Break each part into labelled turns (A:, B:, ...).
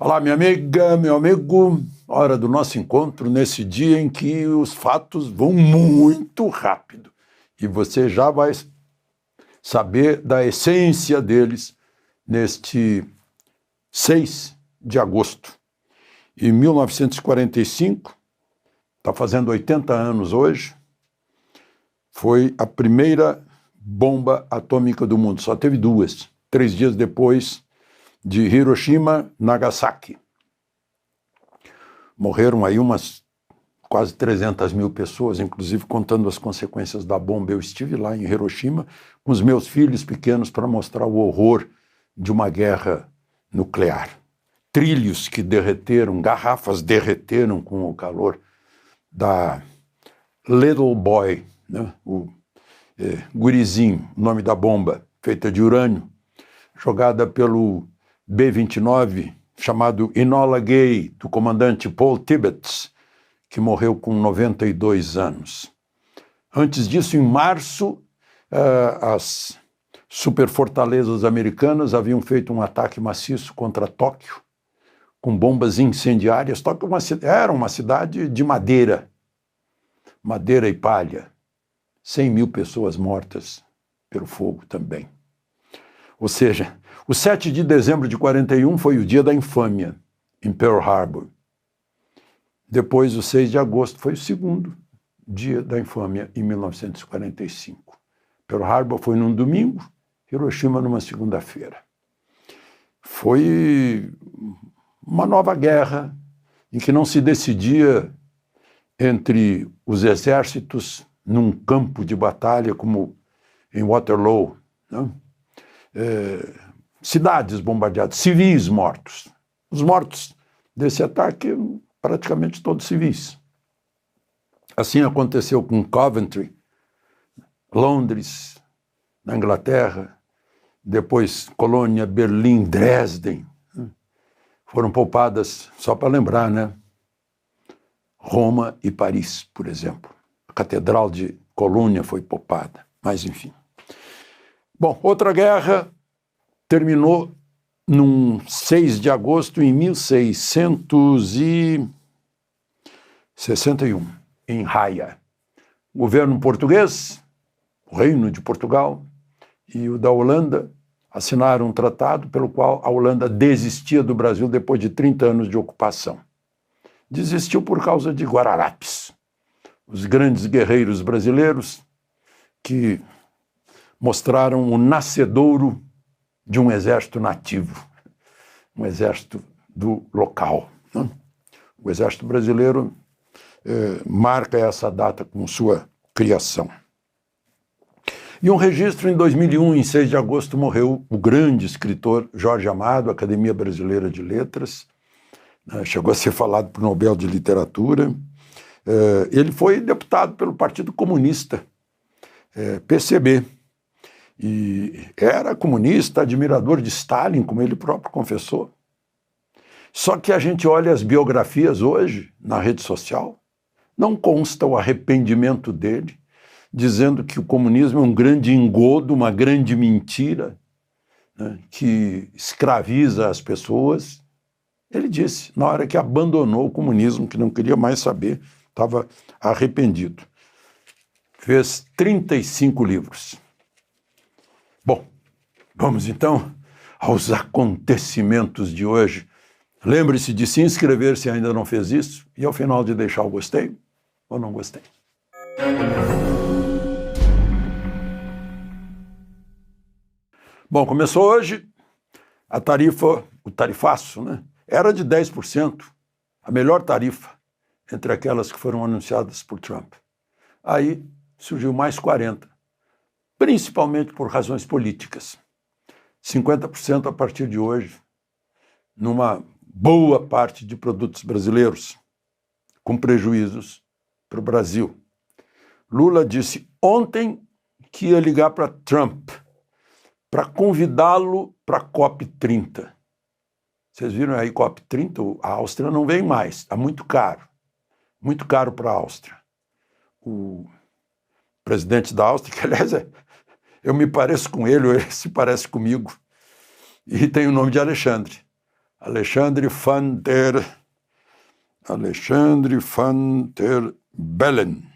A: Olá, minha amiga, meu amigo, hora do nosso encontro nesse dia em que os fatos vão muito rápido e você já vai saber da essência deles neste 6 de agosto. Em 1945, está fazendo 80 anos hoje, foi a primeira bomba atômica do mundo, só teve 2, 3 dias depois de Hiroshima, Nagasaki. Morreram aí umas quase 300 mil pessoas, inclusive contando as consequências da bomba. Eu estive lá em Hiroshima com os meus filhos pequenos para mostrar o horror de uma guerra nuclear. Trilhos que derreteram, garrafas derreteram com o calor da Little Boy, né? O gurizinho, o nome da bomba, feita de urânio, jogada pelo B-29, chamado Enola Gay, do comandante Paul Tibbets, que morreu com 92 anos. Antes disso, em março, as superfortalezas americanas haviam feito um ataque maciço contra Tóquio, com bombas incendiárias. Tóquio era uma cidade de madeira e palha. 100 mil pessoas mortas pelo fogo também. Ou seja, o 7 de dezembro de 41 foi o dia da infâmia, em Pearl Harbor. Depois, o 6 de agosto, foi o segundo dia da infâmia, em 1945. Pearl Harbor foi num domingo, Hiroshima numa segunda-feira. Foi uma nova guerra em que não se decidia entre os exércitos num campo de batalha como em Waterloo, né? Cidades bombardeadas, civis mortos. Os mortos desse ataque, praticamente todos civis. Assim aconteceu com Coventry, Londres, na Inglaterra, depois Colônia, Berlim, Dresden. Foram poupadas, só para lembrar, né? Roma e Paris, por exemplo. A Catedral de Colônia foi poupada, mas enfim. Bom, outra guerra terminou num 6 de agosto em 1661, em Haia. O governo português, o Reino de Portugal e o da Holanda assinaram um tratado pelo qual a Holanda desistia do Brasil depois de 30 anos de ocupação. Desistiu por causa de Guararapes, os grandes guerreiros brasileiros que mostraram o nascedouro de um exército nativo, um exército do local, né? O exército brasileiro marca essa data com sua criação. E um registro em 2001, em 6 de agosto, morreu o grande escritor Jorge Amado, Academia Brasileira de Letras, chegou a ser falado para o Nobel de Literatura. Ele foi deputado pelo Partido Comunista, PCB, e era comunista, admirador de Stalin, como ele próprio confessou. Só que a gente olha as biografias hoje, na rede social, não consta o arrependimento dele, dizendo que o comunismo é um grande engodo, uma grande mentira, né, que escraviza as pessoas. Ele disse, na hora que abandonou o comunismo, que não queria mais saber, estava arrependido. Fez 35 livros. Bom, vamos então aos acontecimentos de hoje. Lembre-se de se inscrever se ainda não fez isso e ao final de deixar o gostei ou não gostei. Bom, começou hoje a tarifa, o tarifaço, né? Era de 10%, a melhor tarifa entre aquelas que foram anunciadas por Trump. Aí surgiu mais 40%, principalmente por razões políticas. 50% a partir de hoje, numa boa parte de produtos brasileiros, com prejuízos para o Brasil. Lula disse ontem que ia ligar para Trump para convidá-lo para a COP30. Vocês viram aí COP30? A Áustria não vem mais, está muito caro para a Áustria. O presidente da Áustria, que aliás eu me pareço com ele, ou ele se parece comigo, e tem o nome de Alexandre. Alexandre Van der Bellen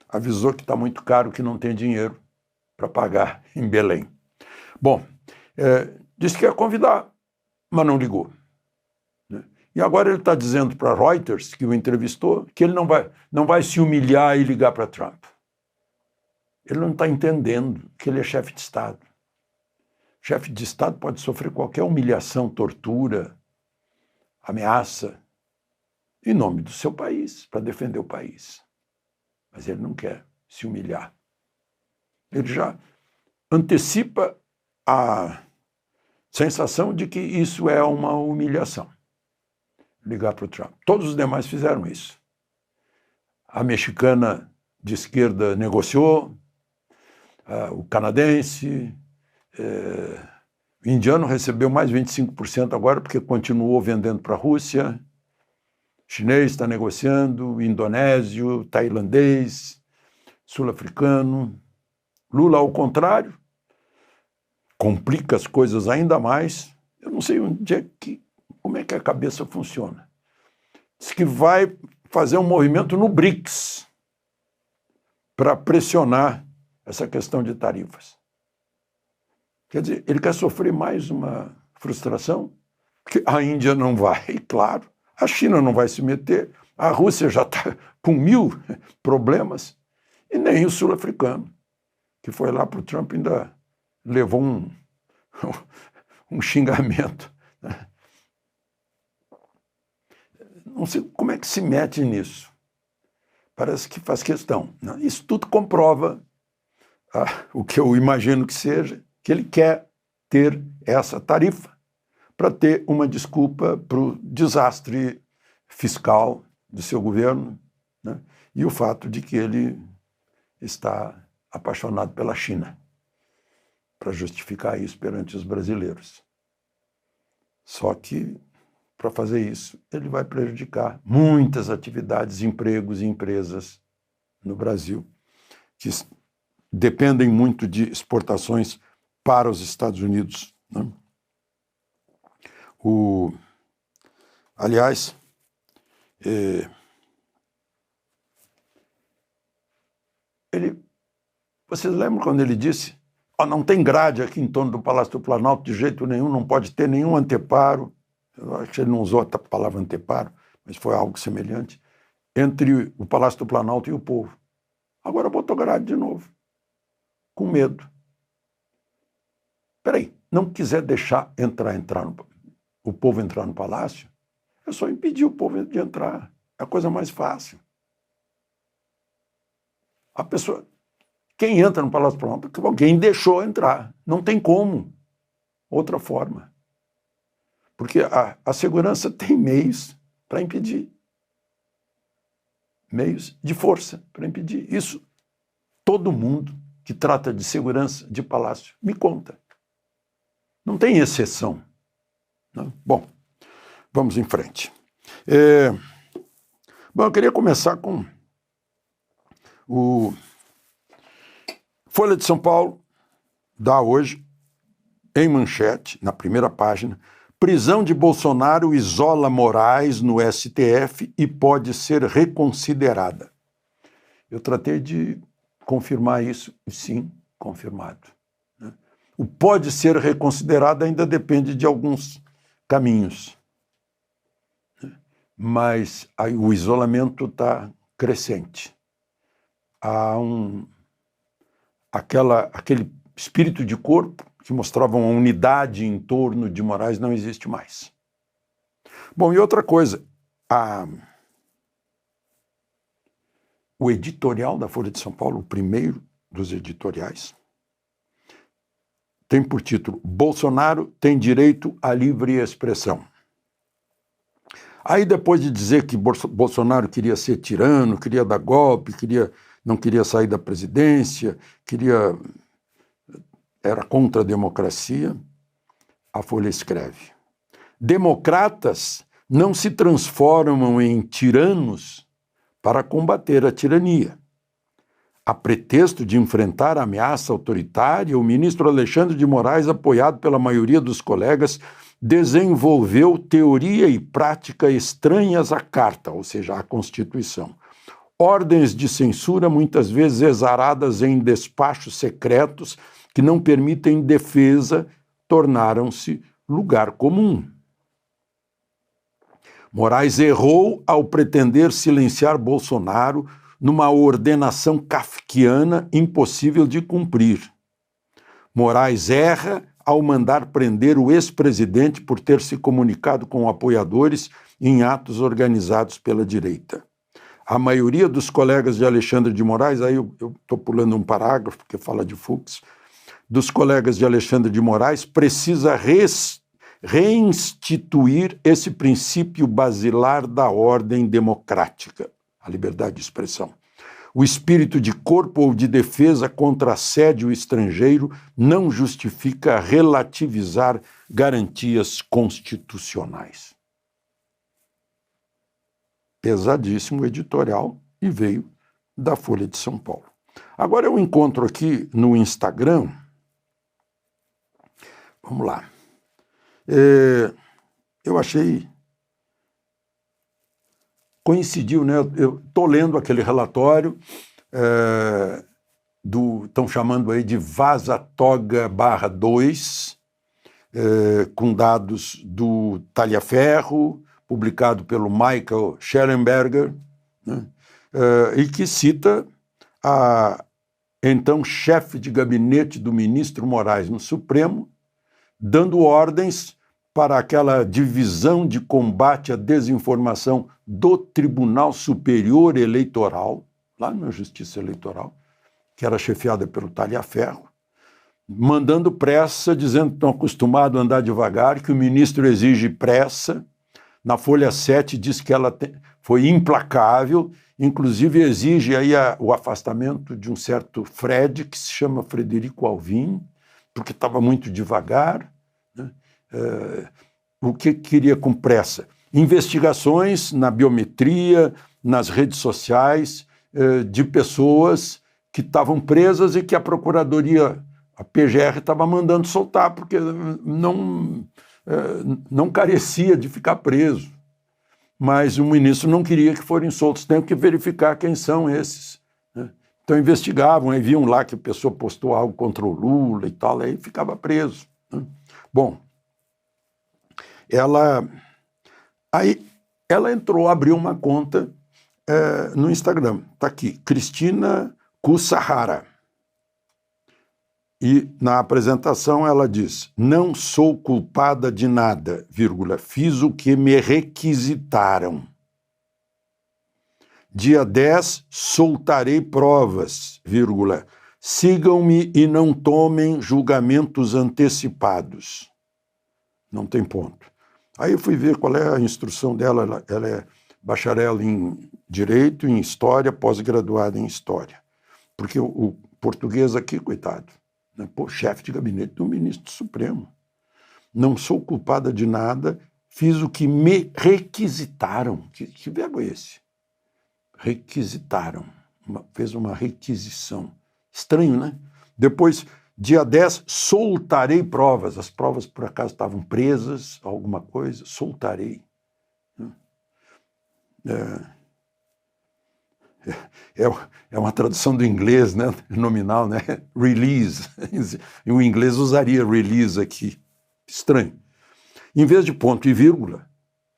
A: avisou que está muito caro, que não tem dinheiro para pagar em Belém. Bom, disse que ia convidar, mas não ligou. E agora ele está dizendo para Reuters, que o entrevistou, que ele não vai se humilhar e ligar para Trump. Ele não está entendendo que ele é chefe de Estado. Chefe de Estado pode sofrer qualquer humilhação, tortura, ameaça, em nome do seu país, para defender o país. Mas ele não quer se humilhar. Ele já antecipa a sensação de que isso é uma humilhação. Ligar para o Trump. Todos os demais fizeram isso. A mexicana de esquerda negociou, o canadense, o indiano recebeu mais 25% agora porque continuou vendendo para a Rússia, o chinês está negociando, o indonésio, tailandês, sul-africano. Lula, ao contrário, complica as coisas ainda mais. Eu não sei como é que a cabeça funciona. Diz que vai fazer um movimento no BRICS para pressionar essa questão de tarifas. Quer dizer, ele quer sofrer mais uma frustração, porque a Índia não vai, claro, a China não vai se meter, a Rússia já está com 1000 problemas, e nem o sul-africano, que foi lá para o Trump ainda levou um xingamento. Não sei como é que se mete nisso. Parece que faz questão. Isso tudo comprova o que eu imagino que seja, que ele quer ter essa tarifa para ter uma desculpa para o desastre fiscal do seu governo, né? E o fato de que ele está apaixonado pela China, para justificar isso perante os brasileiros. Só que, para fazer isso, ele vai prejudicar muitas atividades, empregos e empresas no Brasil, que dependem muito de exportações para os Estados Unidos, né? Aliás, vocês lembram quando ele disse: não tem grade aqui em torno do Palácio do Planalto de jeito nenhum, não pode ter nenhum anteparo. Eu acho que ele não usou a palavra anteparo, mas foi algo semelhante, entre o Palácio do Planalto e o povo. Agora botou grade de novo, com medo. Peraí, não quiser deixar o povo entrar no palácio, é só impedir o povo de entrar. É a coisa mais fácil. A pessoa, quem entra no Palácio do Planalto, porque alguém deixou entrar. Não tem como. Outra forma. Porque a segurança tem meios para impedir. Meios de força para impedir. Isso, todo mundo que trata de segurança de palácio me conta. Não tem exceção. Não? Bom, vamos em frente. Bom, eu queria começar com o Folha de São Paulo dá hoje, em manchete, na primeira página: prisão de Bolsonaro isola Moraes no STF e pode ser reconsiderada. Eu tratei de confirmar isso, e sim, confirmado. Né? O pode ser reconsiderado ainda depende de alguns caminhos. Né? Mas aí, o isolamento está crescente. Há aquele espírito de corpo que mostrava uma unidade em torno de Moraes não existe mais. Bom, e outra coisa, o editorial da Folha de São Paulo, o primeiro dos editoriais, tem por título: Bolsonaro tem direito à livre expressão. Aí, depois de dizer que Bolsonaro queria ser tirano, queria dar golpe, não queria sair da presidência, era contra a democracia, a Folha escreve: democratas não se transformam em tiranos para combater a tirania. A pretexto de enfrentar a ameaça autoritária, o ministro Alexandre de Moraes, apoiado pela maioria dos colegas, desenvolveu teoria e prática estranhas à carta, ou seja, à Constituição. Ordens de censura, muitas vezes exaradas em despachos secretos que não permitem defesa, tornaram-se lugar comum. Moraes errou ao pretender silenciar Bolsonaro numa ordenação kafkiana impossível de cumprir. Moraes erra ao mandar prender o ex-presidente por ter se comunicado com apoiadores em atos organizados pela direita. A maioria dos colegas de Alexandre de Moraes, aí eu estou pulando um parágrafo porque fala de Fux, dos colegas de Alexandre de Moraes, precisa reinstituir esse princípio basilar da ordem democrática, a liberdade de expressão. O espírito de corpo ou de defesa contra assédio estrangeiro não justifica relativizar garantias constitucionais. Pesadíssimo editorial e veio da Folha de São Paulo. Agora eu encontro aqui no Instagram, vamos lá, eu achei, coincidiu, né? Eu estou lendo aquele relatório estão chamando aí de Vaza Toga /2, com dados do Talhaferro, publicado pelo Michael Schellenberger, né? E que cita a então chefe de gabinete do ministro Moraes no Supremo, dando ordens para aquela divisão de combate à desinformação do Tribunal Superior Eleitoral, lá na Justiça Eleitoral, que era chefiada pelo Talhaferro, mandando pressa, dizendo que estão acostumados a andar devagar, que o ministro exige pressa. Na Folha 7 diz que ela foi implacável, inclusive exige aí o afastamento de um certo Fred, que se chama Frederico Alvim, porque estava muito devagar, né? O que queria com pressa? Investigações na biometria, nas redes sociais, de pessoas que estavam presas e que a Procuradoria, a PGR, estava mandando soltar, porque não carecia de ficar preso. Mas o ministro não queria que forem soltos, tem que verificar quem são esses, né? Então investigavam, aí viam lá que a pessoa postou algo contra o Lula e tal, aí ficava preso, né? Bom, ela entrou, abriu uma conta no Instagram, está aqui, Cristina Kussahara. E na apresentação ela diz: não sou culpada de nada, vírgula, fiz o que me requisitaram. Dia 10, soltarei provas, vírgula, sigam-me e não tomem julgamentos antecipados. Não tem ponto. Aí eu fui ver qual é a instrução dela, ela é bacharel em Direito, em História, pós-graduada em História. Porque o português aqui, coitado, né? Pô, chefe de gabinete do ministro Supremo. Não sou culpada de nada, fiz o que me requisitaram. Que verbo é esse? Requisitaram. Fez uma requisição. Estranho, né? Depois, dia 10, soltarei provas. As provas, por acaso, estavam presas, alguma coisa. Soltarei. É uma tradução do inglês, né? Nominal, né? Release. E o inglês usaria release aqui. Estranho. Em vez de ponto e vírgula,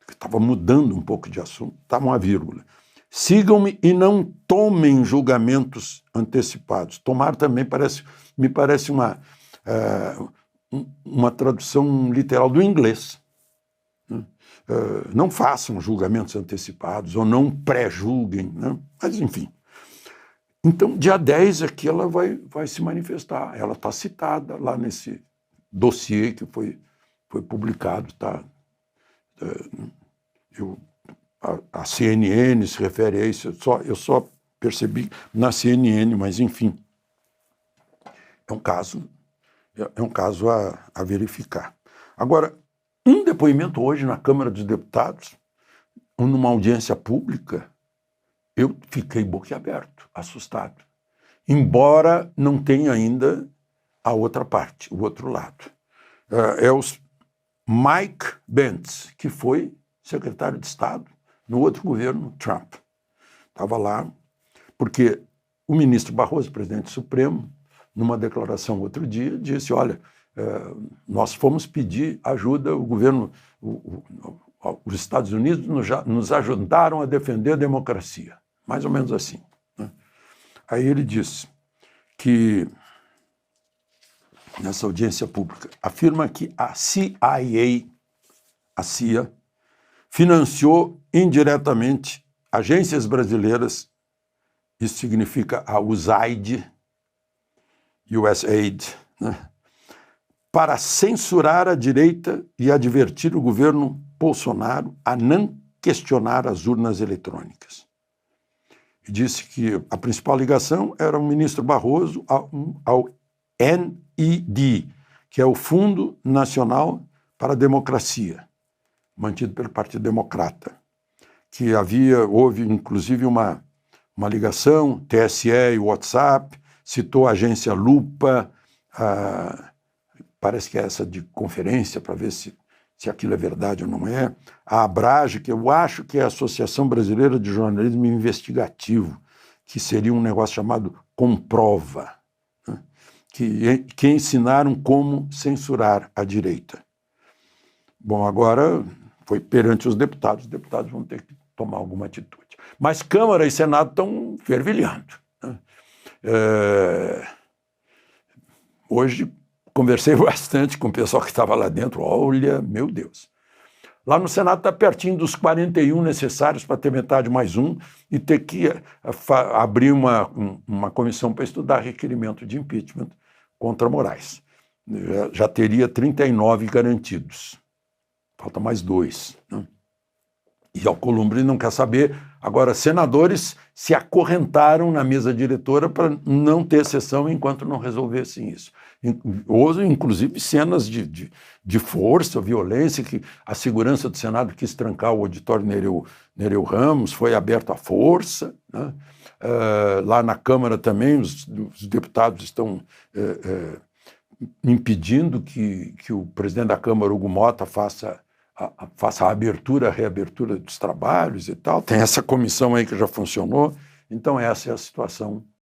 A: que estava mudando um pouco de assunto, estava uma vírgula. Sigam-me e não tomem julgamentos antecipados. Tomar também me parece uma tradução literal do inglês. Não façam julgamentos antecipados ou não pré-julguem, né? Mas enfim. Então, dia 10 aqui ela vai se manifestar. Ela está citada lá nesse dossiê que foi publicado, tá? A CNN se refere a isso, eu só percebi na CNN, mas enfim, é um caso a verificar. Agora, um depoimento hoje na Câmara dos Deputados, numa audiência pública, eu fiquei boquiaberto, assustado, embora não tenha ainda a outra parte, o outro lado. Mike Pence, que foi secretário de Estado no outro governo Trump. Estava lá, porque o ministro Barroso, presidente supremo, numa declaração outro dia, disse, olha, nós fomos pedir ajuda, o governo, os Estados Unidos nos ajudaram a defender a democracia. Mais ou menos assim. Né? Aí ele disse que, nessa audiência pública, afirma que a CIA, financiou indiretamente agências brasileiras, isso significa a USAID, né, para censurar a direita e advertir o governo Bolsonaro a não questionar as urnas eletrônicas. E disse que a principal ligação era o ministro Barroso ao NED, que é o Fundo Nacional para a Democracia, mantido pelo Partido Democrata, que houve inclusive uma ligação, TSE e WhatsApp, citou a agência Lupa, parece que é essa de conferência, para ver se aquilo é verdade ou não é, a Abrage, que eu acho que é a Associação Brasileira de Jornalismo Investigativo, que seria um negócio chamado Comprova, né? que ensinaram como censurar a direita. Bom, agora foi perante os deputados vão ter que tomar alguma atitude. Mas Câmara e Senado estão fervilhando. Né? Hoje conversei bastante com o pessoal que estava lá dentro. Olha, meu Deus. Lá no Senado está pertinho dos 41 necessários para ter metade mais um e ter que abrir uma comissão para estudar requerimento de impeachment contra Moraes. Já teria 39 garantidos. Falta mais 2. Né? E Alcolumbre não quer saber. Agora, senadores se acorrentaram na mesa diretora para não ter sessão enquanto não resolvessem isso. Houve, inclusive, cenas de força, violência, que a segurança do Senado quis trancar o auditório Nereu Ramos, foi aberto à força. Né? Lá na Câmara também, os deputados estão impedindo que o presidente da Câmara, Hugo Mota, faça a reabertura dos trabalhos e tal. Tem essa comissão aí que já funcionou. Então, essa é a situação